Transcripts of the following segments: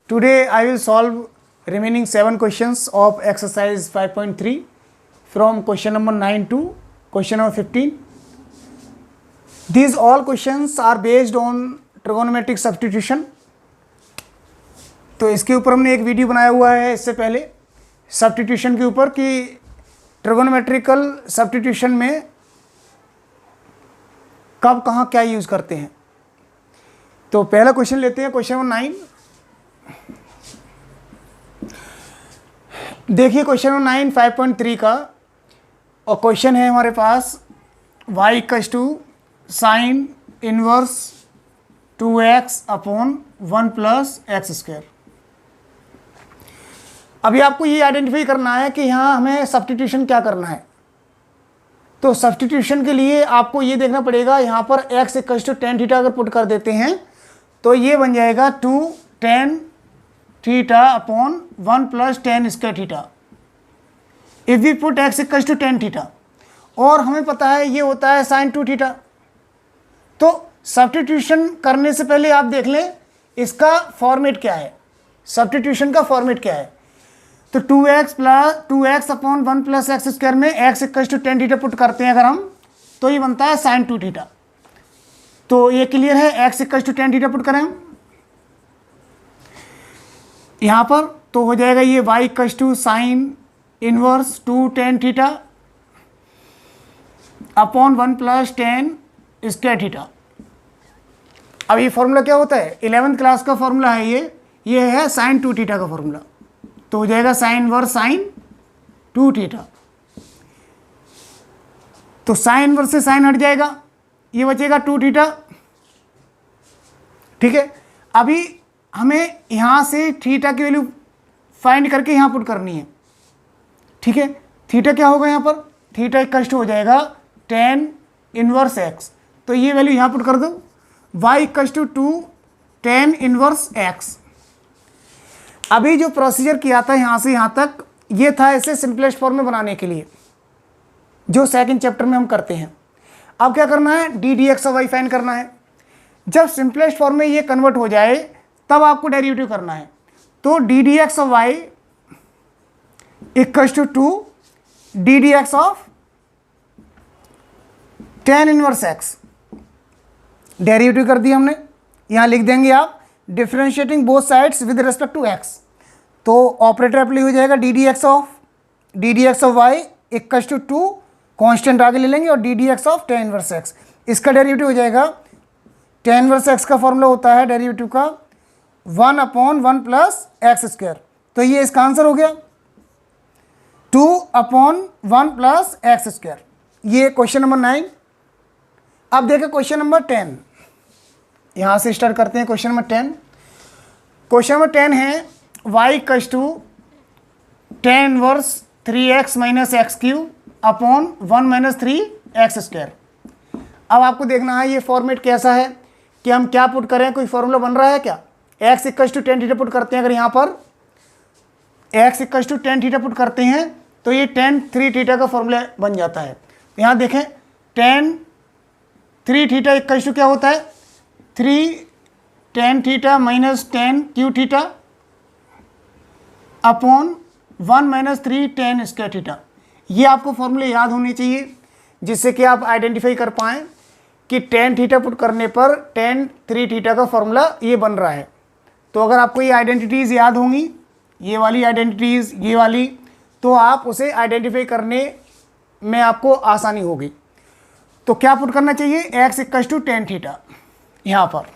Today I will solve remaining 7 questions of exercise 5.3 from question number 9 to question number 15. These all questions are based on trigonometric substitution. तो इसके ऊपर हमने एक video बनाया हुआ है इससे पहले सब्स्टिट्यूशन के ऊपर कि ट्रिगोनोमेट्रिकल सब्स्टिट्यूशन में कब कहाँ क्या यूज़ करते हैं। तो पहला क्वेश्चन लेते हैं, क्वेश्चन नंबर 9। देखिए क्वेश्चन नंबर 9 5.3 का, और क्वेश्चन है हमारे पास y equals to sine inverse 2x upon 1 plus X square. अभी आपको ये आइडेंटिफाई करना है कि यहाँ हमें सब्स्टिट्यूशन क्या करना है। तो सब्स्टिट्यूशन के लिए आपको ये देखना पड़ेगा, यहाँ पर x equals to tan theta अगर पुट कर देते हैं तो ये बन जाएगा 2 tan theta upon 1 plus tan square theta if we put x equals to tan theta, और हमें पता है ये होता है साइन 2 थीटा। तो सब्स्टिट्यूशन करने से पहले आप देख लें इसका फॉर्मेट क्या है, सब्स्टिट्यूशन का फॉर्मेट क्या है। तो 2x upon 1 plus X square में x equals to tan theta put करते हैं अगर हम, तो ये बनता है साइन 2 थीटा। तो ये क्लियर है, x equals to tan theta put करें यहाँ पर, तो हो जाएगा ये y equals to sine inverse 2 tan theta upon 1 plus tan square theta. अब ये फॉर्मूला क्या होता है, 11th क्लास का फॉर्मूला है ये है साइन 2 थीटा का फॉर्मूला। तो हो जाएगा साइन इनवर्स साइन 2 थीटा। तो साइन इनवर्स से साइन हट जाएगा, ये बचेगा 2 थीटा। ठीक है, अभी हमें यहाँ से थीटा की वैल्यू फाइंड करके यहाँ पुट करनी है। ठीक है, थीटा क्या होगा यहाँ पर, थीटा इक्वल्स टू हो जाएगा टेन इनवर्स एक्स। तो ये वैल्यू यहाँ पुट कर दो, y equals to 2 tan inverse X. अभी जो प्रोसीजर किया था यहाँ से यहाँ तक, ये था इसे सिंपलेस्ट फॉर्म में बनाने के लिए जो सेकंड चैप्टर में हम करते हैं। अब क्या करना है, D D X Y find करना है। जब सिंपलेस्ट फॉर्म में ये कन्वर्ट हो जाए तब आपको डेरिवेटिव करना है। तो D D X of Y equals to 2 D D X of tan inverse X. Derivative कर दिया हमने, यहाँ लिख देंगे आप differentiating both sides with respect to X. तो ऑपरेटर अप्लाई हो जाएगा D D X of Y equals to 2, constant आगे ले लेंगे, और D D X of tan inverse X. इसका डेरिवेटिव हो जाएगा, टेन इनवर्स एक्स का फॉर्मूला होता है डेरिवेटिव का 1 अपॉन 1 प्लस एक्स स्क्वायर। तो ये इसका आंसर हो गया 2 अपॉन 1 प्लस एक्स स्क्वायर। ये क्वेश्चन नंबर 9। अब देखें क्वेश्चन नंबर 10, यहाँ से स्टार्ट करते हैं क्वेश्चन नंबर 10। क्वेश्चन नंबर 10 है y equals to tan inverse 3x minus X cube upon 1 minus 3x square. अब आपको देखना है ये फॉर्मेट कैसा है कि हम क्या पुट करें, कोई फॉर्मूला बन रहा है क्या। x equals to tan theta put करते हैं, अगर यहाँ पर x equals to tan theta put करते हैं तो ये टेन 3 थीटा का फॉर्मूला बन जाता है। यहाँ देखें टेन 3 थीटा इक्वल्स टू क्या होता है, 3 tan theta minus tan cube theta upon 1 minus 3 tan square theta. ये आपको फॉर्मूले याद होने चाहिए जिससे कि आप आइडेंटिफाई कर पाएँ कि tan थीटा पुट करने पर tan 3 थीटा का फॉर्मूला ये बन रहा है। तो अगर आपको ये आइडेंटिटीज़ याद होंगी, ये वाली आइडेंटिटीज़, ये वाली, तो आप उसे आइडेंटिफाई करने में आपको आसानी होगी। तो क्या पुट करना चाहिए, x equals to tan theta यहाँ पर।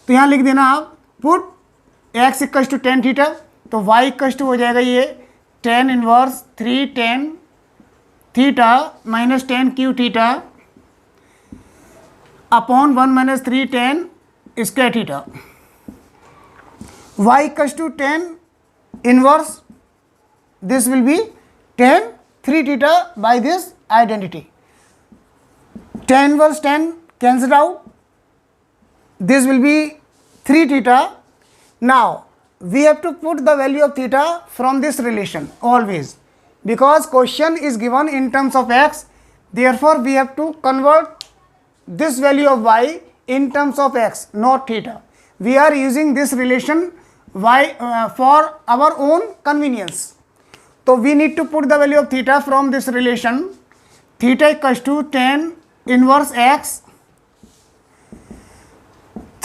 तो यहाँ लिख देना आप put x equals to tan theta. तो y इक्वल्स टू हो जाएगा ये tan inverse 3 tan theta minus tan cube theta upon 1 minus 3 tan square theta. y equals to tan inverse, this will be tan 3 theta by this identity. tan inverse 10 cancelled out, this will be 3 theta. Now we have to put the value of theta from this relation always, because question is given in terms of x, therefore we have to convert this value of y in terms of x, not theta. We are using this relation why for our own convenience. तो we need to put the value of theta from this relation. Theta equals to tan inverse x.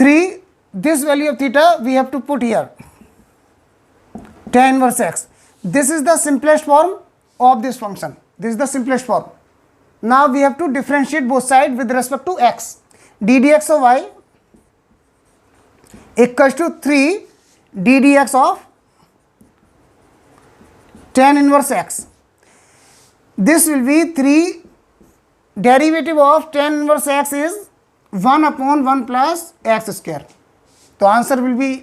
3, this value of theta we have to put here, tan inverse x. This is the simplest form of this function. This is the simplest form. Now we have to differentiate both sides with respect to x. d dx of y equals to 3 d dx of tan inverse x. This will be 3, derivative of tan inverse x is 1 upon 1 plus x square. तो answer will be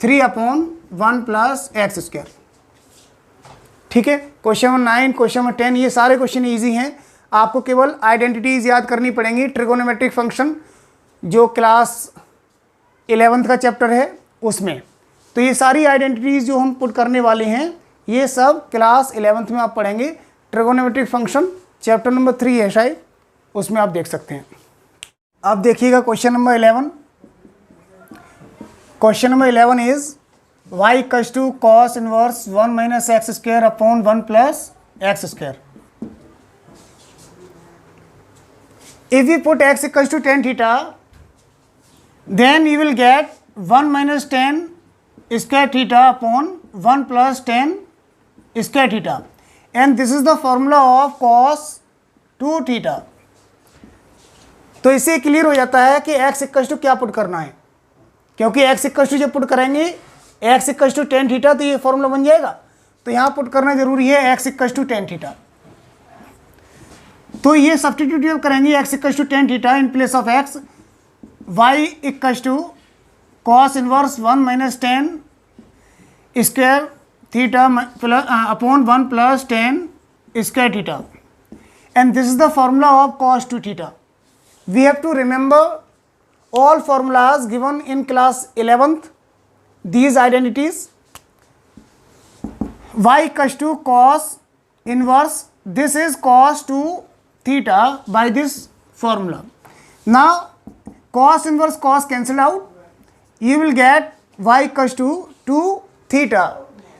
3 upon 1 plus x square. ठीक है. Question number 9, question number 10, ये सारे question easy हैं. आपको केवल identities याद करनी पड़ेंगी. ट्रिगोनोमेट्रिक फंक्शन जो क्लास 11th का चैप्टर है उसमें. तो ये सारी आइडेंटिटीज जो हम पुट करने वाले हैं ये सब क्लास 11th में आप पढ़ेंगे. ट्रिगोनोमेट्रिक फंक्शन चैप्टर नंबर 3 है शायद, उसमें आप देख सकते हैं. अब देखिएगा question number 11. Question number 11 is y equals to cos inverse 1 minus X square upon 1 plus X square. If you put x equals to tan theta then you will get 1 minus tan square theta upon 1 plus tan square theta. And this is the formula of cos 2 theta. तो इससे clear हो जाता है कि x equals to क्या put करना है, क्योंकि x इक्वल्स टू जब पुट करेंगे x equals to tan theta तो ये फॉर्मूला बन जाएगा. तो यहाँ पुट करना जरूरी है x equals to tan theta. तो ये सब्स्टिट्यूट जब करेंगे x equals to tan theta in place of x, y equals to cos inverse 1 minus tan square theta upon 1 plus tan square theta. And this is the formula of cos 2 theta. We have to remember all formulas given in class 11th, these identities. Y equals to cos inverse, this is cos 2 theta by this formula. Now cos inverse cos cancel out, you will get y equals to 2 theta.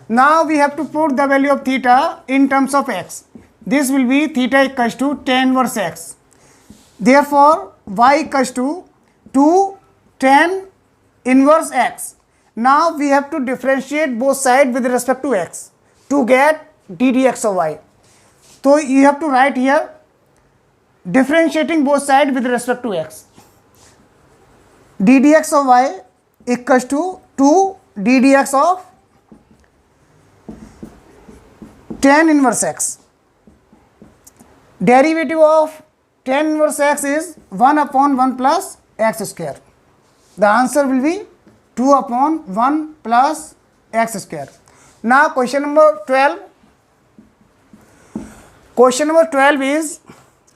Now we have to put the value of theta in terms of x. This will be theta equals to tan inverse x. Therefore y equals to 2 tan inverse x. Now we have to differentiate both sides with respect to x to get d dx of y. So you have to write here differentiating both sides with respect to x. d dx of y equals to 2 d dx of tan inverse x. Derivative of tan inverse x is 1 upon 1 plus x square. The answer will be 2 upon 1 plus x square. Now question number 12. Question number 12 is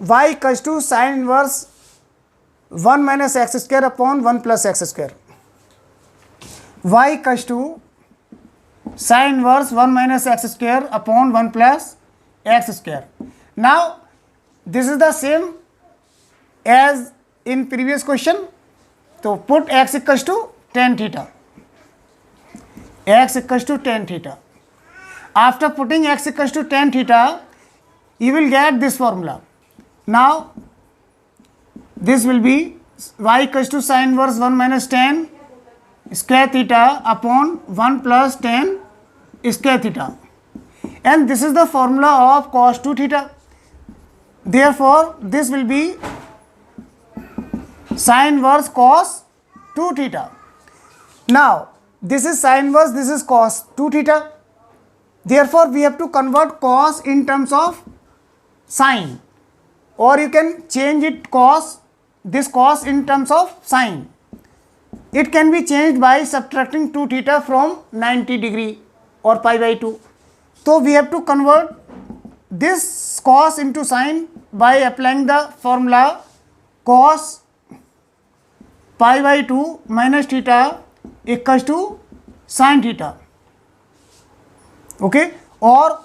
y equals to sin inverse 1 minus x square upon 1 plus x square. Y equals to sin inverse 1 minus x square upon 1 plus x square. Now this is the same as in previous question. So put x equals to tan theta. X equals to tan theta. After putting x equals to tan theta, you will get this formula. Now this will be y equals to sin inverse 1 minus tan square theta upon 1 plus tan square theta. And this is the formula of cos 2 theta. Therefore this will be sin inverse cos 2 theta. Now this is sin inverse, this is cos 2 theta. Therefore we have to convert cos in terms of sin, or you can change it cos, this cos in terms of sin. It can be changed by subtracting 2 theta from 90 degree or pi by 2. So we have to convert this cos into sin by applying the formula cos pi by 2 minus theta equals to sin theta. Okay, or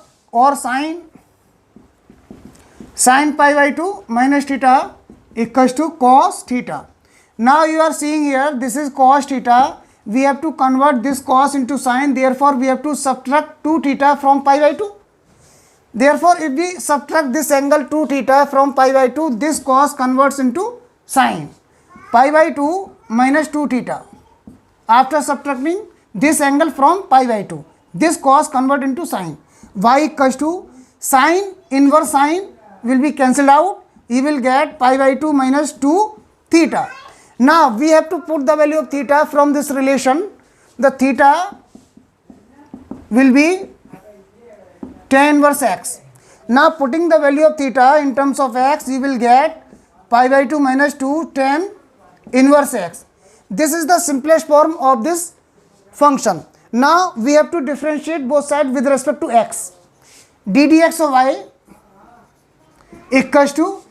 sin pi by 2 minus theta equals to cos theta. Now you are seeing here this is cos theta, we have to convert this cos into sin, therefore we have to subtract 2 theta from pi by 2. Therefore, if we subtract this angle 2 theta from pi by 2, this cos converts into sin. Pi by 2 minus 2 theta. After subtracting this angle from pi by 2, this cos convert into sin. Y equals to sin inverse sin will be cancelled out. You will get pi by 2 minus 2 theta. Now we have to put the value of theta from this relation. The theta will be tan inverse x. Now putting the value of theta in terms of x, you will get pi by 2 minus 2 tan inverse x. This is the simplest form of this function. Now we have to differentiate both sides with respect to x. d dx of y equals to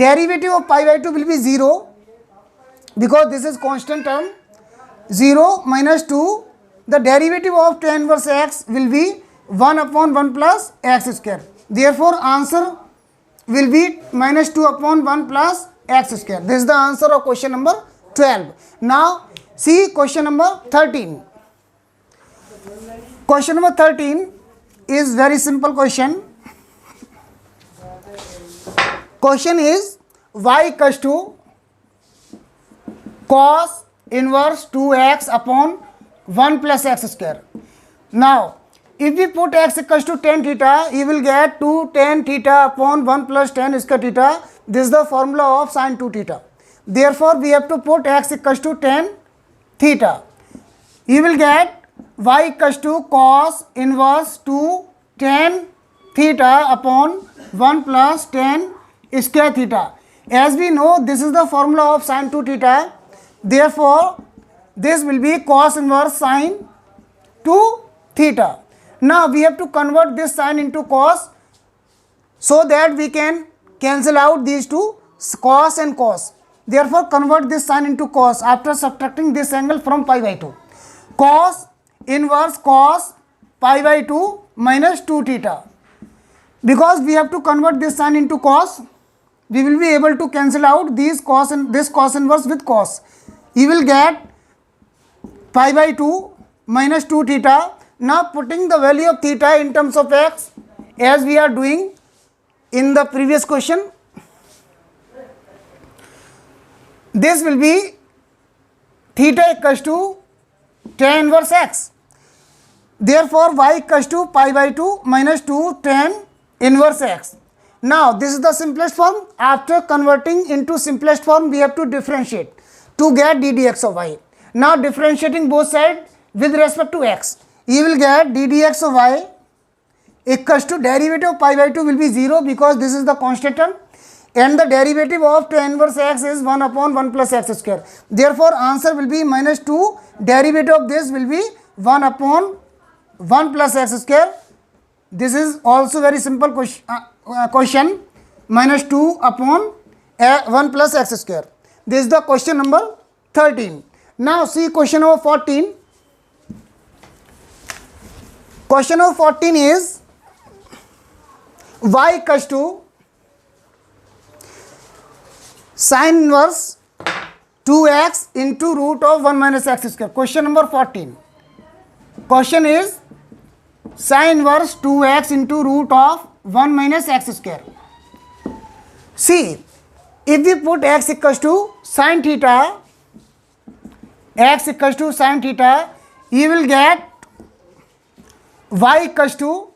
derivative of pi by 2 will be 0 because this is constant term. 0 minus 2, the derivative of tan inverse x will be 1 upon 1 plus x square. Therefore answer will be minus 2 upon 1 plus x square. This is the answer of question number 12. Now see question number 13. Question number 13 is very simple question. Question is y equals to cos inverse 2x upon 1 plus x square. Now if we put x equals to tan theta, you will get 2 tan theta upon 1 plus tan square theta. This is the formula of sin 2 theta. Therefore we have to put x equals to tan theta. You will get y equals to cos inverse 2 tan theta upon 1 plus tan square theta. As we know, this is the formula of sin 2 theta. Therefore this will be cos inverse sin 2 theta. Now we have to convert this sin into cos so that we can cancel out these two, cos and cos. Therefore convert this sin into cos after subtracting this angle from pi by 2. Cos inverse cos pi by 2 minus 2 theta. Because we have to convert this sin into cos, we will be able to cancel out these cos and this cos inverse with cos. You will get pi by 2 minus 2 theta. Now putting the value of theta in terms of x as we are doing in the previous question, this will be theta equals to tan inverse x. Therefore y equals to pi by 2 minus 2 tan inverse x. Now this is the simplest form. After converting into simplest form, we have to differentiate to get d dx of y. Now differentiating both sides with respect to x, you will get d dx of y equals to derivative of pi by 2 will be 0 because this is the constant term, and the derivative of tan inverse x is 1 upon 1 plus x square. Therefore answer will be minus 2, derivative of this will be 1 upon 1 plus x square. This is also very simple question, minus 2 upon 1 plus x square. This is the question number 13. Now see question number 14. Question number 14 is y equals to sin inverse 2x into root of 1 minus x square. Question number 14. Question is sin inverse 2x into root of 1 minus x square. See, if we put x equals to sin theta, x equals to sin theta, you will get y equals to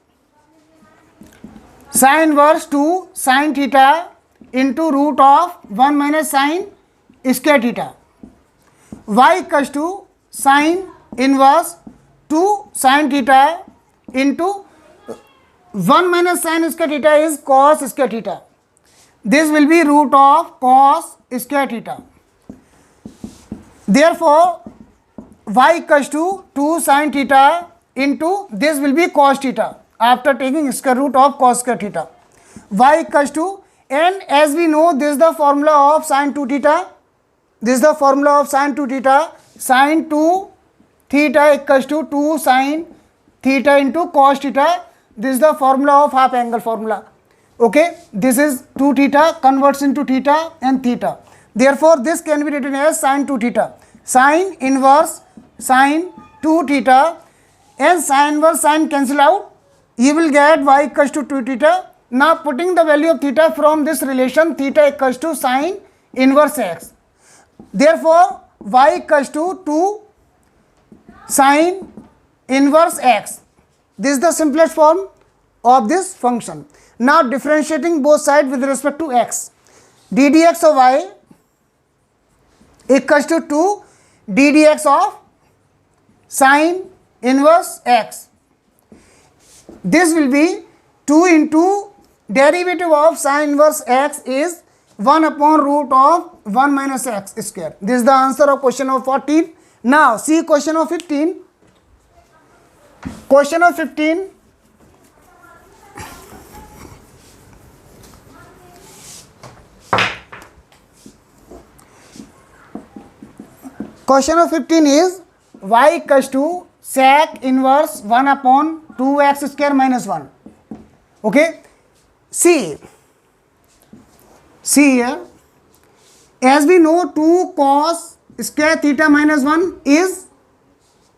sin inverse 2 sin theta into root of 1 minus sin square theta. Y equals to sin inverse 2 sin theta into 1 minus sin square theta is cos square theta. This will be root of cos square theta. Therefore y equals to 2 sin theta into this will be cos theta after taking square root of cos square theta. Y equals to, and as we know, this is the formula of sin 2 theta. This is the formula of sin 2 theta. Sin 2 theta equals to 2 sin theta into cos theta. This is the formula of half angle formula. Okay, this is 2 theta converts into theta and theta. Therefore this can be written as sin 2 theta. Sin inverse sine 2 theta and sine inverse sine cancel out. You will get y equals to 2 theta. Now putting the value of theta from this relation, theta equals to sine inverse x. Therefore y equals to 2 sine inverse x. This is the simplest form of this function. Now differentiating both sides with respect to x. d dx of y equals to 2 d dx of sine inverse x. This will be 2 into derivative of sine inverse x is 1 upon root of 1 minus x square. This is the answer of question of 14. Now see question of 15. Question of 15. Question of 15 is y equals to sec inverse 1 upon 2x square minus 1. Okay. See here, as we know 2 cos square theta minus 1 is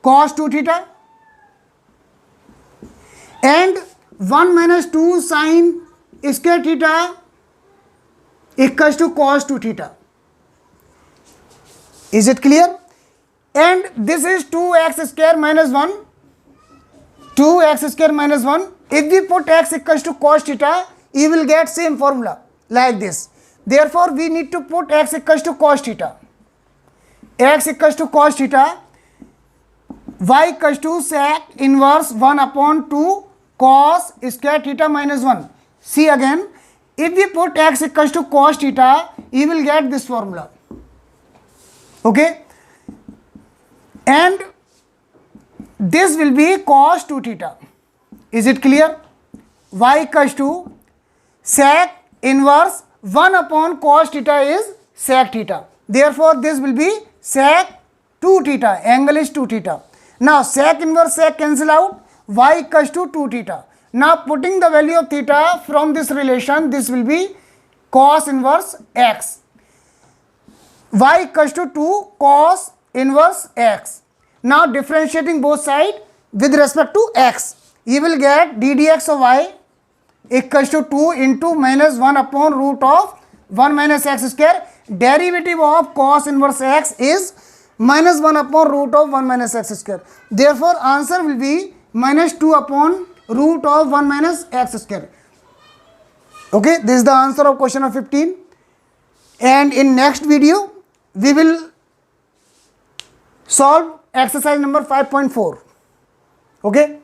cos 2 theta and 1 minus 2 sin square theta equals to cos 2 theta. Is it clear? And this is 2x square minus 1, 2x square minus 1. If we put x equals to cos theta, you will get same formula like this. Therefore, we need to put x equals to cos theta. X equals to cos theta, y equals to sec inverse 1 upon 2 cos square theta minus 1. See again, if we put x equals to cos theta, you will get this formula. Okay. And this will be cos 2 theta. Is it clear? Y equals to sec inverse 1 upon cos theta is sec theta. Therefore, this will be sec 2 theta. Angle is 2 theta. Now, sec inverse sec cancel out. Y equals to 2 theta. Now, putting the value of theta from this relation, this will be cos inverse x. Y equals to 2 cos inverse x. Now differentiating both sides with respect to x, you will get d dx of y equals to 2 into minus 1 upon root of 1 minus x square. Derivative of cos inverse x is minus 1 upon root of 1 minus x square. Therefore answer will be minus 2 upon root of 1 minus x square. Okay, this is the answer of question of 15. And in next video we will solve exercise number 5.4. Okay.